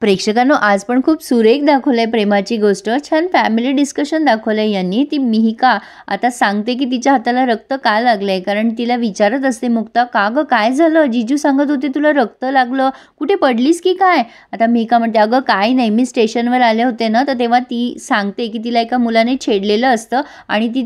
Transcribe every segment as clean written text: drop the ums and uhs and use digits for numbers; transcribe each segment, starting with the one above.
प्रेक्षकांनो, आज पण खूप सुरेख दाखवलंय प्रेमाची गोष्ट, छान फॅमिली डिस्कशन दाखवलंय यांनी। ती मिहिका आता सांगते की तिच्या हाताला रक्त का लागलंय, कारण तिला विचारत असते मुक्ता, का ग काय झालं, जीजू सांगत होते तुला रक्त लागलं, कुठे पडलीस की काय। आता मिहिका म्हणते, अगं काय नाही, मी स्टेशनवर आले होते ना, तर तेव्हा ती सांगते की तिला एका मुलाने छेडलेलं असतं आणि ती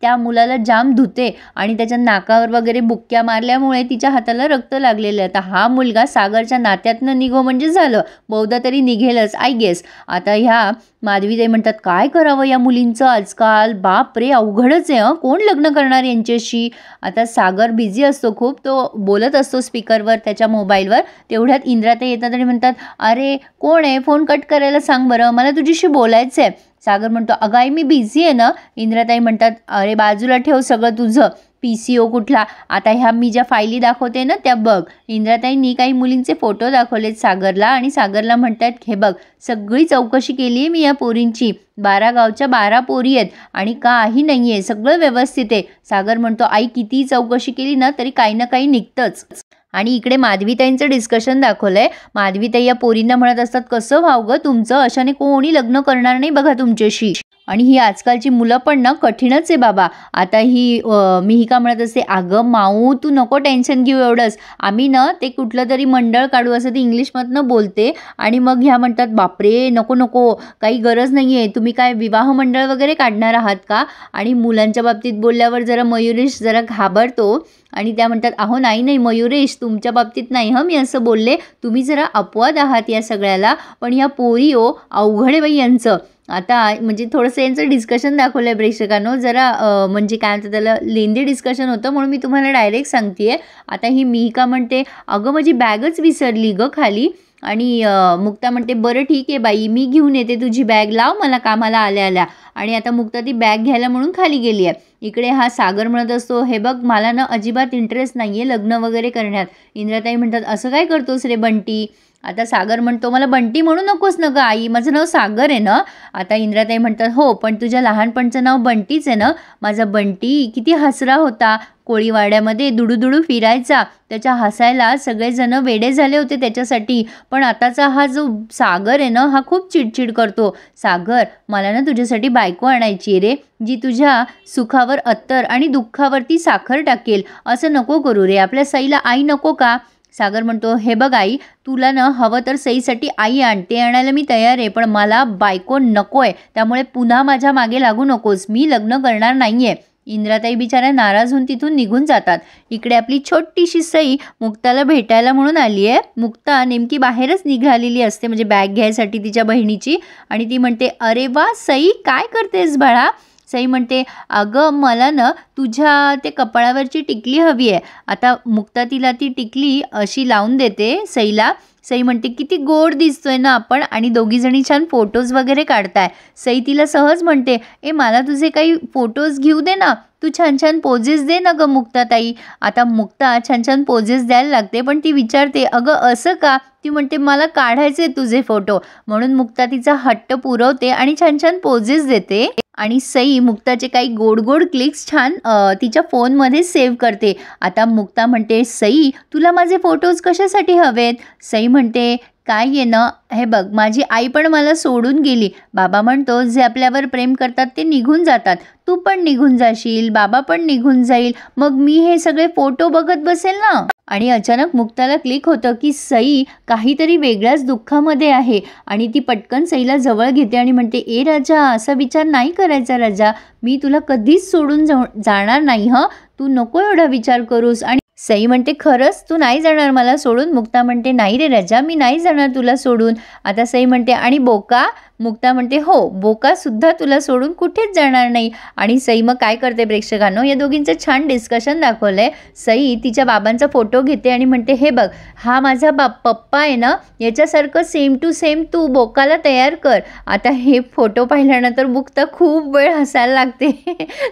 त्या मुलाला जाम धुते आणि त्याच्या नाकावर वगैरे बुक्क्या मारल्यामुळे तिच्या हाताला रक्त लागलेलं आहे। आता हा मुलगा सागरच्या नात्यातनं निघो म्हणजे झालं, बहुधा तरी निघेलच आय गेस। आता ह्या माधवीताई म्हणतात, काय करावं या मुलींचं आजकाल, बाप रे अवघडच आहे, कोण लग्न करणार यांच्याशी। आता सागर बिझी असतो खूप, तो बोलत असतो स्पीकरवर त्याच्या मोबाईलवर। तेवढ्यात इंद्राताई येतात आणि म्हणतात, अरे कोण आहे, फोन कट करायला सांग बरं, मला तुझ्याशी बोलायचं आहे। सागर म्हणतो, अगं आई मी बिझी आहे ना। इंद्राताई म्हणतात, अरे बाजूला ठेव सगळं तुझं, PCO कुठला, आता ह्या मी ज्या फायली दाखवते ना त्या बघ। इंद्राताईंनी काही मुलींचे फोटो दाखवलेत सागरला आणि सागरला म्हणतात, हे बघ सगळी चौकशी केली आहे मी या पोरींची, 12 गावच्या 12 पोरी आहेत आणि काही नाही आहे, सगळं व्यवस्थित आहे। सागर म्हणतो, आई किती चौकशी केली ना तरी काही ना काही निघतंच। आणि इकडे माधवीताईंचं डिस्कशन दाखवलंय। माधवीताई या पोरींना म्हणत असतात, कसं व्हावं ग तुमचं, अशाने कोणी लग्न करणार नाही बघा तुमच्याशी। आणि ही आजकालची मुलं पण ना कठीणच आहे बाबा। आता ही मिहिका म्हणत असते, अगं माऊ तू नको टेन्शन घेऊ एवढंच, आम्ही ना ते कुठलं तरी मंडळ काढू, असं ती इंग्लिशमधनं बोलते। आणि मग ह्या म्हणतात, बापरे नको नको, काही गरज नाही आहे, तुम्ही काय विवाह मंडळ वगैरे काढणार आहात का। आणि मुलांच्या बाबतीत बोलल्यावर जरा मयुरेश जरा घाबरतो आणि त्या म्हणतात, अहो नाही नाही मयुरेश, तुमच्या बाबतीत नाही हं मी असं बोलले, तुम्ही जरा अपवाद आहात या सगळ्याला, पण या पोरी हो अवघड आहे बाई यांचं। आता म्हणजे थोडंसं यांचं डिस्कशन दाखवलं आहे प्रेक्षकांनो, जरा म्हणजे काय म्हणतात त्याला लेंदी डिस्कशन होतं, म्हणून मी तुम्हाला डायरेक्ट सांगते आहे। आता ही मिहिका म्हणते, अगं माझी बॅगच विसरली गं खाली। आणि मुक्ता म्हणते, बरं ठीक आहे बाई, मी घेऊन येते तुझी बॅग, लाव मला कामाला आल्या आल्या। आणि आता मुक्ता ती बॅग घ्यायला म्हणून खाली गेली आहे। इकडे हा सागर म्हणत असतो, हे बघ मला ना अजिबात इंटरेस्ट नाही आहे लग्न वगैरे करण्यात। इंद्राताई म्हणतात, असं काय करतोस रे बंटी। आता सागर म्हणतो, मला बंटी म्हणू नकोस ना गं आई, माझं नाव सागर आहे ना। आता इंद्राताई म्हणतात, हो पण तुझ्या लहानपणचं नाव बंटीच आहे ना। माझा बंटी किती हसरा होता, कोळीवाड्यामध्ये दुडूदुडू फिरायचा, त्याच्या हसायला सगळेजण वेडे झाले होते त्याच्यासाठी। पण आताचा हा जो सागर आहे ना, हा खूप चिडचिड करतो। सागर मला ना तुझ्यासाठी बायको आणायची आहे रे, जी तुझ्या सुखावर अत्तर आणि दुःखावरती साखर टाकेल, असं नको करू रे, आपल्या सईला आई नको का। सागर म्हणतो, हे बघ आई, तुला ना हवं तर सईसाठी आई आण, ते आणायला मी तयार आहे, पण मला बायको नको आहे, त्यामुळे पुन्हा माझ्या मागे लागू नकोस, मी लग्न करणार नाही आहे। इंद्राताई बिचाऱ्या नाराज होऊन तिथून निघून जातात। इकडे आपली छोटीशी सई मुक्ताला भेटायला म्हणून आली आहे। मुक्ता नेमकी बाहेरच निघालेली असते, म्हणजे बॅग घ्यायसाठी तिच्या बहिणीची, आणि ती म्हणते, अरे वा सई काय करतेस बाळा। सई म्हणते, अगं मला ना तुझ्या ते कपाळावरची टिकली हवी आहे। आता मुक्ता तिला ती टिकली अशी लावून देते सईला। सई म्हणते, किती गोड दिसतोय ना आपण, आणि दोघीजणी छान फोटोज वगैरे काढताय। सई तिला सहज म्हणते, मला तुझे काही फोटोज घेऊ दे ना, तू छान छान पोजेस दे ना गं मुक्ताताई। आता मुक्ता छान छान पोजेस द्यायला लागते, पण ती विचारते, अगं असं का। ती म्हणते, मला काढायचे तुझे फोटो, म्हणून मुक्ता तिचा हट्ट पुरवते आणि छान छान पोजेस देते। आणि सई मुक्ताचे काही गोड गोड क्लिक्स छान तिच्या फोनमध्ये सेव्ह करते। आता मुक्ता म्हणते, सई तुला माझे फोटोज कशासाठी हवेत। सई म्हणते, काय आहे ना, हे बघ माझी आई पण मला सोडून गेली, बाबा म्हणतो जे आपल्यावर प्रेम करतात ते निघून जातात, तू पण निघून जाशील, बाबा पण निघून जाईल, मग मी हे सगळे फोटो बघत बसेल ना। आणि अचानक मुक्ताला क्लिक होतं की सई काहीतरी वेगळ्याच दुःखामध्ये आहे, आणि ती पटकन सईला जवळ घेते आणि म्हणते, ए राजा असा विचार नाही करायचा राजा, मी तुला कधीच सोडून जाणार नाही हं, तू नको एवढा विचार करूस। आणि सई म्हणते, खरंच तू नाही जाणार मला सोडून। मुक्ता म्हणते, नाही रे राजा मी नाही जाणार तुला सोडून। आता सई म्हणते, आणि बोका। मुक्ता म्हणते, हो बोका सुद्धा तुला सोडून कुठेच जाणार नाही। आणि सई मग काय करते प्रेक्षकांनो, या दोघींचं छान डिस्कशन दाखवलंय। सई तिच्या बाबांचा फोटो घेते आणि म्हणते, हे बघ हा माझा पप्पा आहे ना, याच्यासारखं सेम टू सेम तू बोकाला तयार कर। आता हे फोटो पाहिल्यानंतर मुक्ता खूप वेळ हसायला लागते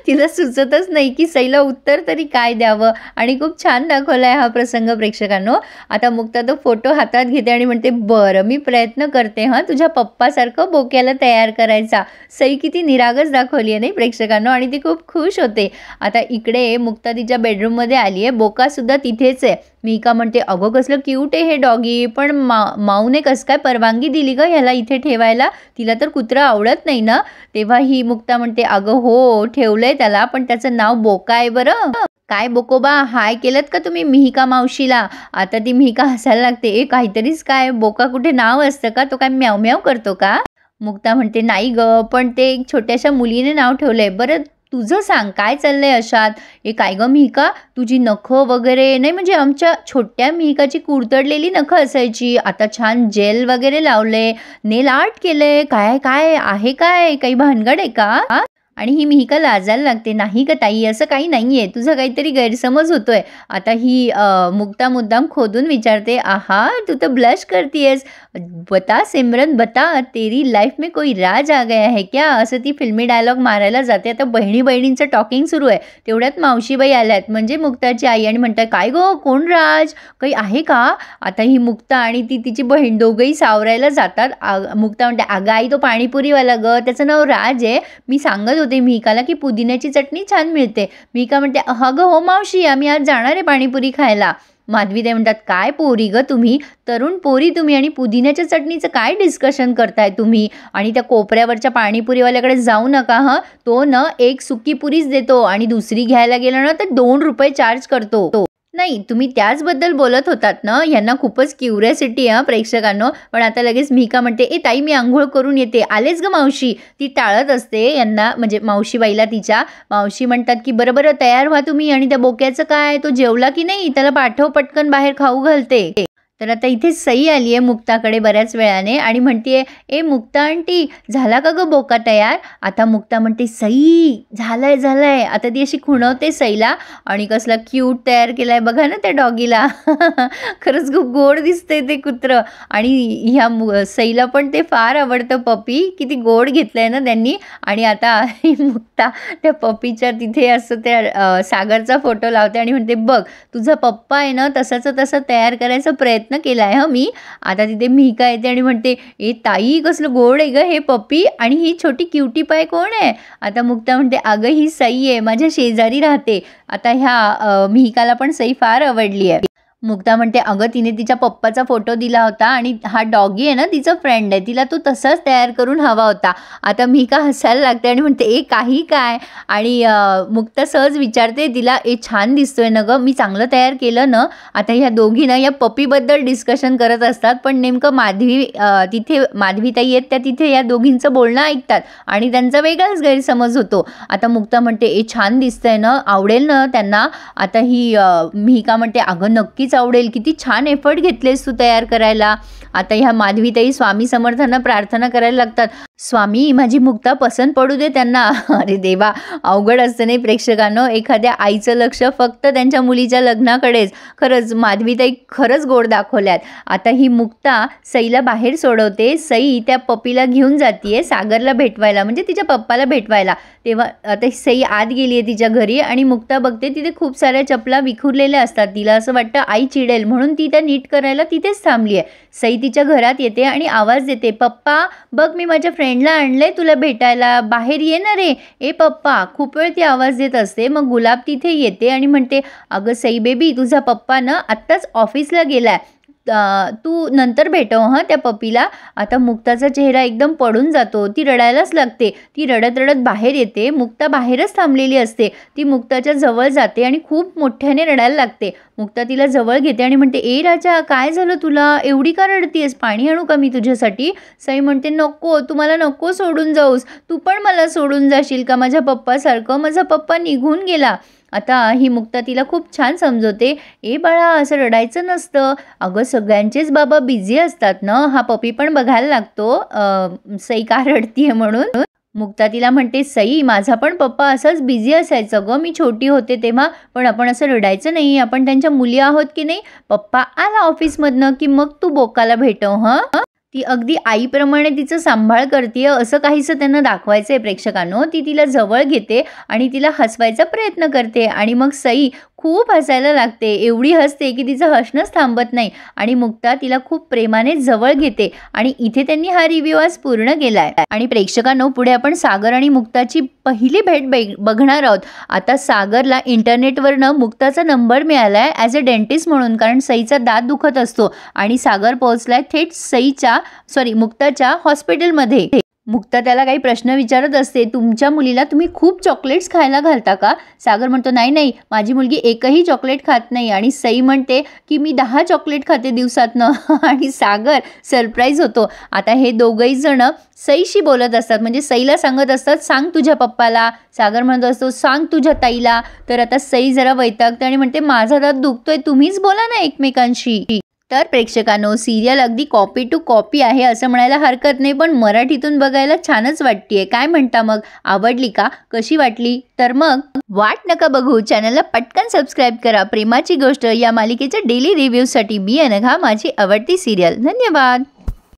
तिला सुचतच नाही की सईला उत्तर तरी काय द्यावं, आणि खूप छान दाखवलाय हा प्रसंग प्रेक्षकांनो। आता मुक्ता तो फोटो हातात घेते आणि म्हणते, बरं मी प्रयत्न करते हां तुझ्या पप्पासारखं बोक्याला तयार करायचा. सई किती निरागस दाखवली आहे नाही प्रेक्षकांनो, आणि ती खूप खुश होते. आता इकडे मुक्ता तिच्या बेडरूममध्ये आली आहे, बोकासुद्धा तिथेच आहे. मिहिका म्हणते, अगं कसलं क्यूट आहे हे डॉगी, पण माऊने कसं काय परवानगी दिली गं ह्याला इथे ठेवायला, तिला तर कुत्रा आवडत नाही ना. तेव्हा ही मुक्ता म्हणते, अगं हो ठेवलंय त्याला, पण त्याचं नाव बोका आहे बरं. काय बोकोबा, हाय केलत का तुम्ही मिहिका मावशीला? आता ती मिहिका हसायला लागते, काहीतरीच काय, बोका कुठे नाव असतं का, तो काय म्याव म्याव करतो का? मुक्ता म्हणते, नाही ग, पण ते एक छोट्याशा मुलीने नाव ठेवलंय. बरं तुझं सांग काय चाललंय अशात? काय ग मिहिका, तुझी नखं वगैरे नाही, म्हणजे आमच्या छोट्या मिहिकाची कुरतडलेली नखं असायची, आता छान जेल वगैरे लावले, नेल आर्ट केलंय, काय काय आहे, काय काही भानगड आहे का? आणि ही मिहिका लाजायला लागते, नाही का ताई असं काही नाही आहे, तुझा काहीतरी गैरसमज होतोय. आता ही मुक्ता मुद्दाम खोदून विचारते, आहा तू तर ब्लश करतीयस, बता सिमरन बता, तेरी लाईफ में कोई राज आ गया है क्या? असं ती फिल्मी डायलॉग मारायला जाते. आता बहिणी बहिणींचं टॉकिंग सुरू आहे, तेवढ्यात मावशीबाई आल्यात, म्हणजे मुक्ताची आई, आणि म्हणतात, काय गो कोण राज, काही आहे का? आता ही मुक्ता आणि ती तिची बहीण दोघंही सावरायला जातात. मुक्ता म्हणते, अगं आई तो पाणीपुरीवाला ग, त्याचं नाव राज आहे, मी सांगत होते मिहिकाला की पुदिन्याची चटणी छान मिळते. मिहिका म्हणते, अगं हो मावशी, आम्ही आज जाणार आहे पाणीपुरी खायला. माधवीताई म्हणतात, काय पोरी ग तुम्ही, तरुण पोरी तुम्ही, आणि पुदिन्याच्या चटणीचं काय डिस्कशन करताय तुम्ही? आणि त्या कोपऱ्यावरच्या पाणीपुरीवाल्याकडे जाऊ नका हं, तो न एक सुकी पुरीच देतो आणि दुसरी घ्यायला गेलं ना तर 2 रुपये चार्ज करतो. नाही तुम्ही त्याचबद्दल बोलत होतात ना, यांना खूपच क्युरियोसिटी आहे प्रेक्षकांनो. पण आता लगेच मिहिका म्हणते, ताई मी आंघोळ करून येते, आलेच ग मावशी. ती टाळत असते यांना, म्हणजे मावशीबाईला तिच्या. मावशी म्हणतात की बरं तयार व्हा तुम्ही, आणि त्या बोक्याचं काय, तो जेवला की नाही, त्याला पाठव पटकन बाहेर खाऊ घालते. तर आता इथे सई आली आहे मुक्ताकडे बऱ्याच वेळाने आणि म्हणते, मुक्ता आंटी झाला का ग बोका तयार? आता मुक्ता म्हणते, सई झालाय. आता ती अशी खुणवते सईला, आणि कसला क्यूट तयार केलाय बघा ना त्या डॉगीला. खरंच खूप गोड दिसते ते कुत्रं, आणि ह्या सईला पण ते फार आवडतं पपी, किती गोड घेतलंय ना त्यांनी. आणि आता मुक्ता त्या पपीच्या तिथे असं त्या सागरचा फोटो लावते आणि म्हणते, बघ तुझा पप्पा आहे ना तसाच तसा तयार करायचा प्रयत्न केलाय हं मी. आता तिथे मिहिका येते आणि म्हणते, ताई कसलं गोड आहे ग हे पप्पी, आणि ही छोटी क्युटी पाय कोण आहे? आता मुक्ता म्हणते, अगं ही सई आहे, माझ्या शेजारी राहते. आता ह्या मिहिकाला पण सई फार आवडली आहे. मुक्ता म्हणते, अगं तिने तिच्या पप्पाचा फोटो दिला होता, आणि हा डॉगी आहे ना तिचा फ्रेंड आहे, तिला तो तसाच तयार करून हवा होता. आता मिहिका हसायला लागते आणि म्हणते, काही काय? आणि मुक्ता सहज विचारते तिला, छान दिसतोय ना गं, मी चांगलं तयार केलं ना? आता ह्या दोघी ना या पपीबद्दल डिस्कशन करत असतात, पण नेमकं तिथे माधवीताई आहेत त्या तिथे या दोघींचं बोलणं ऐकतात, आणि त्यांचा वेगळाच गैरसमज होतो. आता मुक्ता म्हणते, छान दिसतंय ना, आवडेल ना त्यांना? आता ही मिहिका म्हणते, अगं नक्की आवडेल, किती छान एफर्ट घेतलेस तू तयार करायला. आता ह्या माधवीताई स्वामी समर्थांना प्रार्थना करायला लागतात, स्वामी माझी मुक्ता पसंत पडू दे त्यांना. अरे देवा, अवघड असतं नाही प्रेक्षकांनो, एखाद्या आईचं लक्ष फक्त त्यांच्या मुलीच्या लग्नाकडेच. खरंच माधवीताई खरंच गोड दाखवल्यात. आता ही मुक्ता सईला बाहेर सोडवते, सई त्या पपीला घेऊन जातीये सागरला भेटवायला, म्हणजे तिच्या पप्पाला भेटवायला. तेव्हा आता सई आत गेली आहे तिच्या घरी, आणि मुक्ता बघते तिथे खूप साऱ्या चपला विखुरलेल्या असतात. तिला असं वाटतं आई चिडेल, म्हणून ती त्या नीट करायला तिथेच थांबली आहे. सई तिच्या घरात येते आणि आवाज देते, पप्पा बघ मी माझ्या फ्रेंडला आणलंय तुला भेटायला, बाहेर ये ना रे. पप्पा. खूप वेळ ती आवाज देत असते. मग गुलाब तिथे येते आणि म्हणते, अगं सई बेबी तुझा पप्पा ना आत्ताच ऑफिसला गेलाय, तू नंतर भेटव हं त्या पपीला. आता मुक्ताचा चेहरा एकदम पडून जातो, ती रडायलाच लागते. ती रडत रडत बाहेर येते, मुक्ता बाहेरच थांबलेली असते. ती मुक्ताच्या जवळ जाते आणि खूप मोठ्याने रडायला लागते. मुक्ता तिला जवळ घेते आणि म्हणते, राजा काय झालं तुला, एवढी का रडतीयस, पाणी आणू का मी तुझ्यासाठी? सई म्हणते, नको, तू मला नको सोडून जाऊस, तू पण मला सोडून जाशील का माझ्या पप्पासारखं? माझा पप्पा निघून गेला. आता ही मुक्ता तिला खूप छान समजवते, बाळा असं रडायचं नसतं, अगं सगळ्यांचेच बाबा बिझी असतात ना, हा पपी पण बघायला लागतो सई का रडतीये म्हणून. मुक्ता तिला म्हणते, सई माझा पण पप्पा असंच बिझी असायचं गं, मी छोटी होते तेव्हा, पण आपण असं रडायचं नाही, आपण त्यांच्या मुली आहोत की नाही. पप्पा आला ऑफिसमधनं की मग तू बोकाला भेटव हं. ती अगदी आईप्रमाणे तिचं सांभाळ करते असं काहीसं त्यांना दाखवायचं आहे प्रेक्षकांनो. ती तिला जवळ घेते आणि तिला हसवायचा प्रयत्न करते, आणि मग सई खूप हसायला लागते, एवढी हसते की तिचं हसणंच थांबत नाही आणि मुक्ता तिला खूप प्रेमाने जवळ घेते. आणि इथे त्यांनी हा रिव्ह्यू आज पूर्ण केलाय. आणि प्रेक्षकांनो, पुढे आपण सागर आणि मुक्ताची पहिली भेट बघणार आहोत. आता सागरला इंटरनेटवरनं मुक्ताचा नंबर मिळालाय ॲज अ डेंटिस्ट म्हणून, कारण सईचा दात दुखत असतो आणि सागर पोहोचलाय थेट मुक्ताच्या हॉस्पिटलमध्ये. मुक्ता त्याला काही प्रश्न विचारत असते. तुमच्या मुलीला तुम्ही खूप चॉकलेट्स खायला घालता का? सागर म्हणतो नाही नाही, माझी मुलगी एकही चॉकलेट खात नाही. आणि सई म्हणते की मी 10 चॉकलेट खाते दिवसातनं आणि सागर सरप्राईज होतो. आता हे दोघंही जण सईशी बोलत असतात, म्हणजे सईला सांगत असतात सांग तुझ्या पप्पाला. सागर म्हणत असतो सांग तुझ्या ताईला. तर आता सई जरा वैतागते आणि म्हणते माझा दात दुखतोय, तुम्हीच बोला ना एकमेकांशी. तर प्रेक्षकांनो, सिरियल अगदी कॉपी टू कॉपी आहे असं म्हणायला हरकत नाही, पण मराठीतून बघायला छानच वाटतेय. काय म्हणता मग, आवडली का? कशी वाटली? तर मग वाट नका बघू, चॅनलला पटकन सबस्क्राईब करा. प्रेमाची गोष्ट या मालिकेच्या डेली रिव्ह्यूसाठी. मी अनघा, माझी आवडती सिरियल. धन्यवाद.